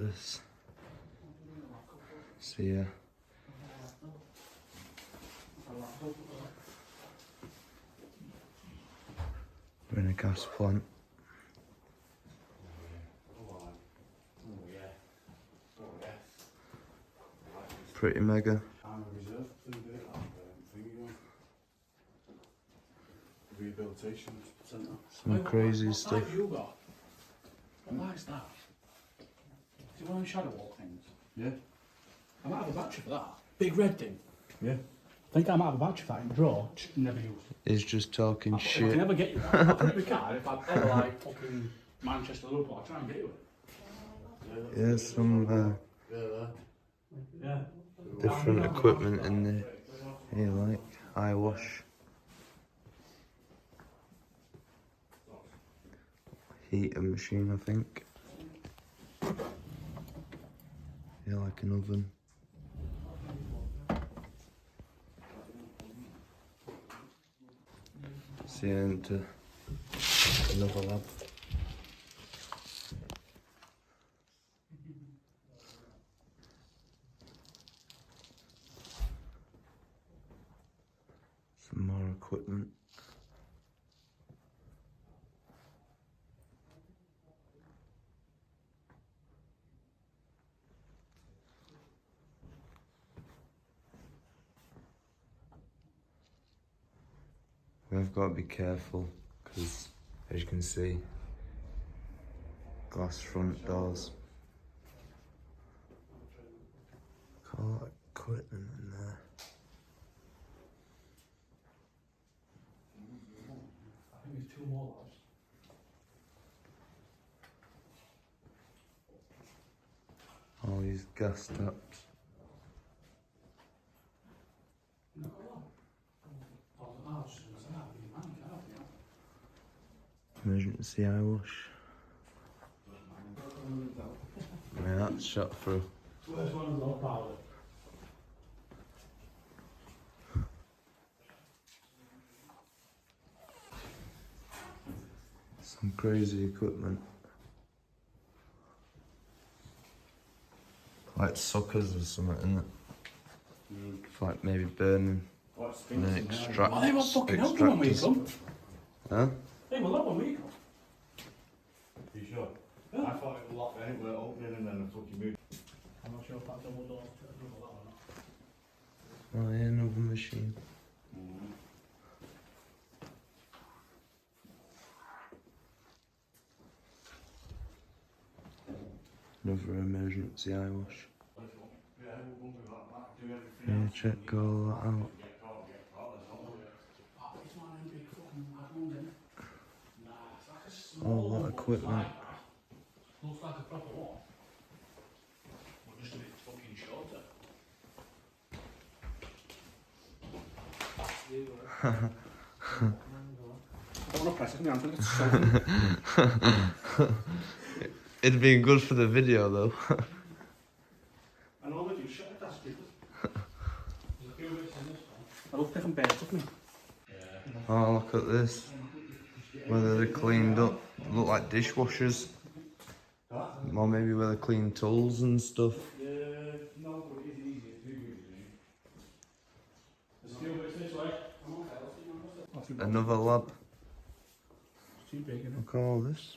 office. So yeah. We're in a gas plant. Pretty mega. Rehabilitation centre. Some crazy stuff. What have you got? What is that? Is it one of the shadow walk things? Yeah. I might have a battery for that. Big red thing. Yeah. I think I might have a battery for that in drawer. Never used. He's just talking I shit. can never get you one. I'll put it in my car if I ever like fucking Manchester, Liverpool. I'll try and get you it. Yeah, some Yeah. different equipment in there. Here, like eye wash, heater machine, I think. Yeah, like an oven. See, into another lab. Some more equipment. We've got to be careful because, as you can see, glass front doors. Got a lot of equipment in there. I think there's 2 more lads. All these gas taps. Emergency eye wash. Yeah, that's shot through. Where's one of those powder? Some crazy equipment. Like suckers or something, isn't it? It's like maybe burning and then extract. Oh, they won't fucking open when we come. Huh? They will open when we come. You sure? Yeah. I thought it was locked then, it were opening and then the fucking moved. I'm not sure if that double door double that or not. Oh yeah, another machine. Another emergency eye wash. Yeah, check all that out. All that equipment. Looks like a proper one. But just a bit fucking shorter. I don't want to press it, I'm going to It'd be good for the video though. I know that you shut it, that's stupid. There's a few bits in this one. I love picking bears with me. Oh, look at this. Whether they're cleaned up. Look like dishwashers. Or maybe where they clean tools and stuff. No, but it is easy to do. There's a few bits this way. Another lab. It's too big, isn't it? Look at all this.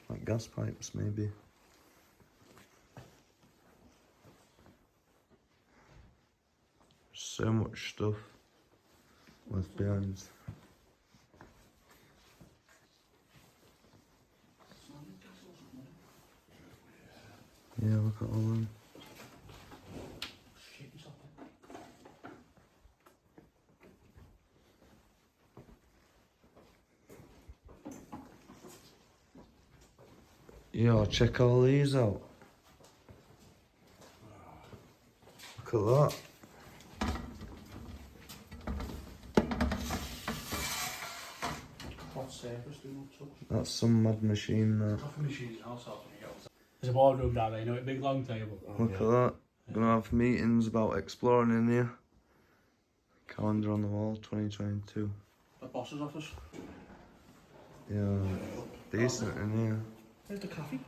Like gas pipes, maybe. So much stuff left behind. Yeah, look at all them. Yo, check all these out. Look at that. Hot surface, do not touch. That's some mad machine, that. Coffee machines and all sorts when you go. There's a boardroom down there, you know, a big long table. Look at that. Gonna have meetings about exploring in here. Calendar on the wall, 2022. The boss's office. Yeah, decent in here. There's the coffee.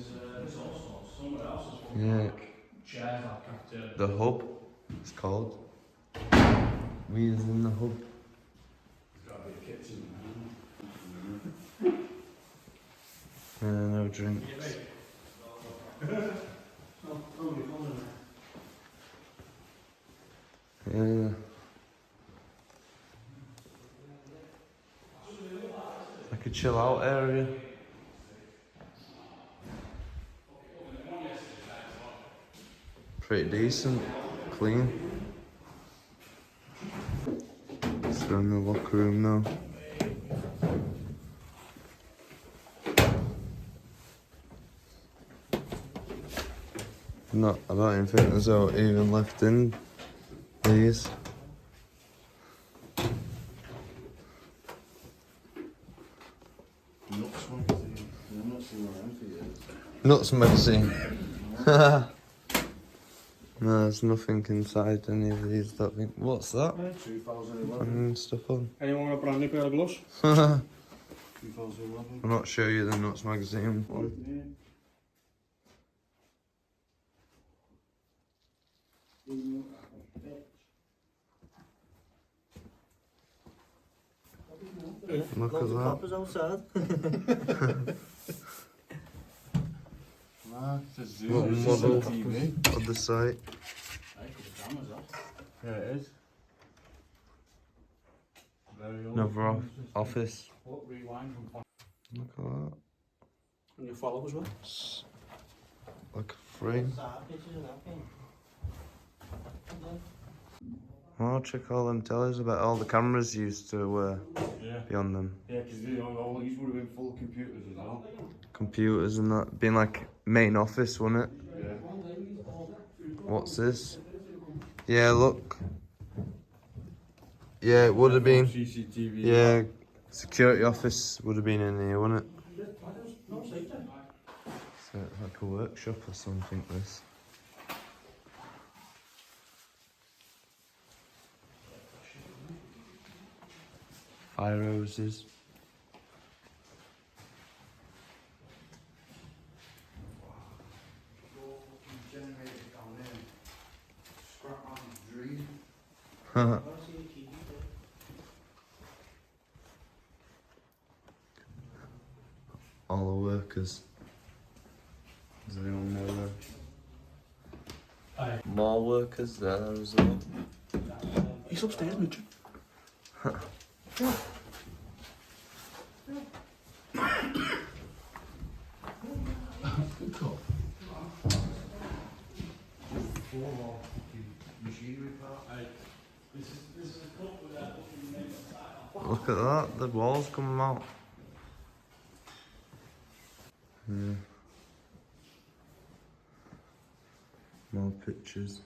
there's all sorts. Somewhere else is full Yeah. chairs like cafeteria. The hub, it's called. Wheels in the hub. There's got to be a kitchen. No drinks. Yeah. Like a chill out area. Pretty decent. Clean. Still in the locker room now. Not, I don't even think there's even left in these. Nuts magazine. I'm not seeing what I'm for years. Nuts magazine. No, there's nothing inside any of these. Don't think. What's that? 2011. Stuff on. Anyone want a brand new pair of gloves? 2011. I'll not show you the Nuts magazine one. Look at that. Coppers outside. Ah, it's a zoo. What It's model? a TV. Of the site. Yeah, it is. Very old. Another office. What rewind from Look at that. and you follow as well? It's like a frame. Oh, check all them tellers about all the cameras used to Yeah. be on them. Yeah, because all these would have been full of computers as well. Computers and that. Being like main office, wasn't it? Yeah. What's this? Yeah, look. Yeah, it would have been. CCTV. Yeah, security office would have been in here, wouldn't it? So like a workshop or something. This. Fire hoses. All the workers. Does anyone know that? Aye. More workers there as well. He's upstairs, Mitch. Good call. Look at that, the walls coming out. Yeah. More pictures.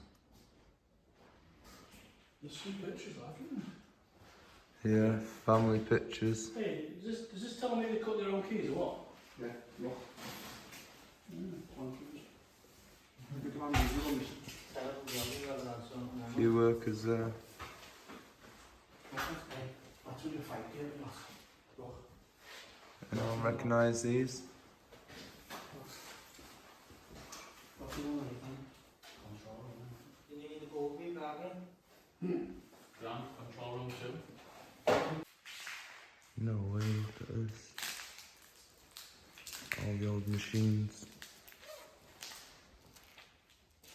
There's some pictures left, isn't Yeah, family pictures. there? Hey, does this tell me they cut their own keys or what? Yeah. Look. Few workers there. That's what you fight here, look. Anyone recognise these? What's the one? Ground control room too. No way, look at this. All the old machines.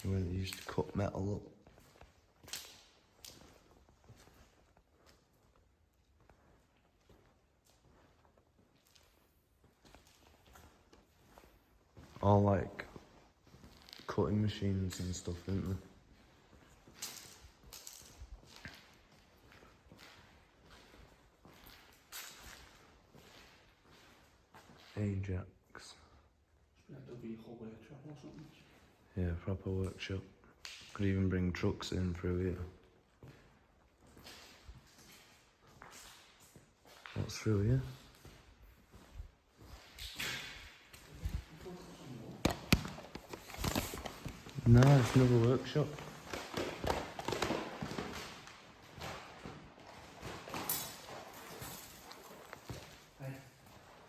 Where they used to cut metal up. All like cutting machines and stuff, isn't there? Ajax. That'll be a whole workshop or something. Yeah, proper workshop. Could even bring trucks in through here. What's through here? No, it's another workshop.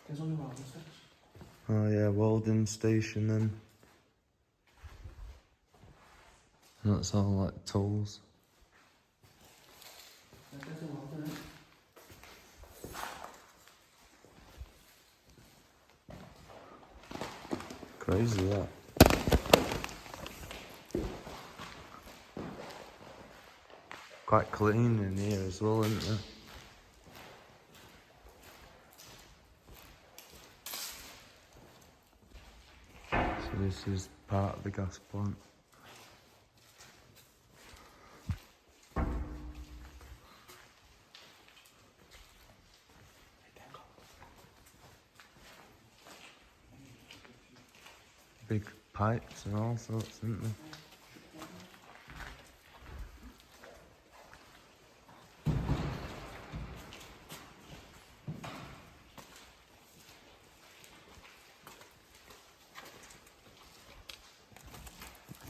There's only one steps. Oh yeah, Walden Station then. That's all like tolls. Crazy that. Quite clean in here as well, isn't there? So this is part of the gas plant. Big pipes and all sorts, isn't there?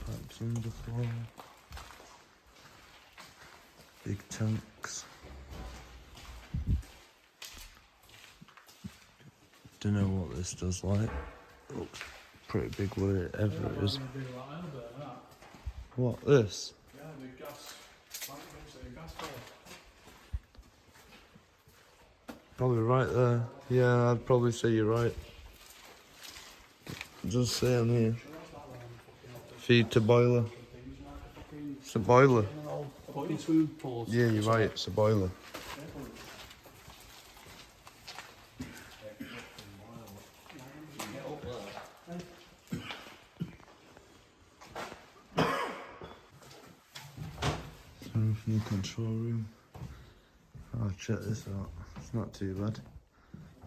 Pipes underfloor. Big tanks. Don't know what this does like. Looks pretty big whatever it is. What, this? Yeah, the gas. Gas Probably right there. Yeah, I'd probably say you're right. Just say on here. Feed to boiler. It's a boiler. Yeah, you're right, it's a boiler. From the control room. I'll check this out. It's not too bad.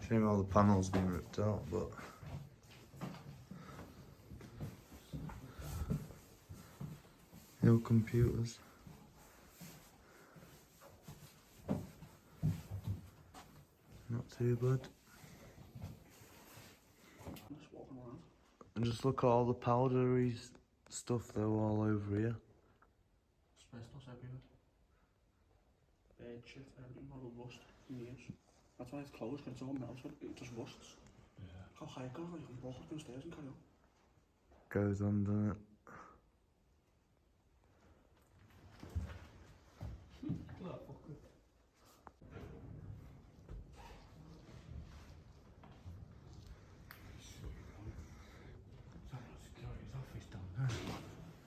Shame all the panels been ripped out, but no computers. Not too bad. And just look at all the powdery stuff though all over here. Asbestos everywhere. Bed shit, everything, all the rust in the years. That's why it's closed, because it's all melted, it just rusts. Yeah. How high it goes, like you can walk up the stairs and carry on. Goes on, doesn't it?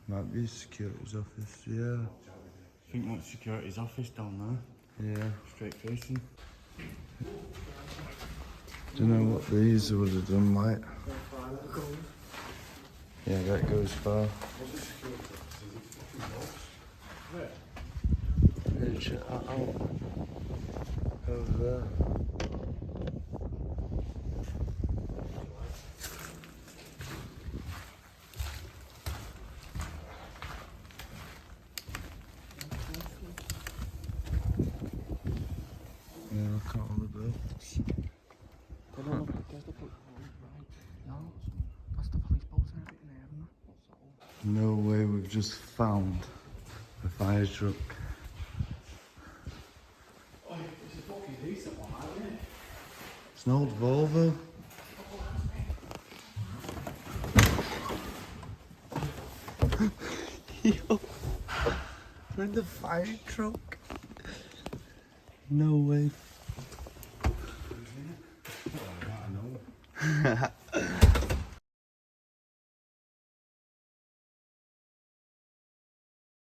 Might be security's office, yeah. I think that's security's office down there. Yeah. Straight facing. Don't know what these would have done, mate. Yeah, that goes far. Yeah, check that out. Over there. Yeah, look at all the boats. That's the police boat and everything there, isn't it? No way, we've just found a fire truck. Oh, it's a fucking decent one, isn't it? It's an old Volvo. Yo, we're in the fire truck. No way. I know.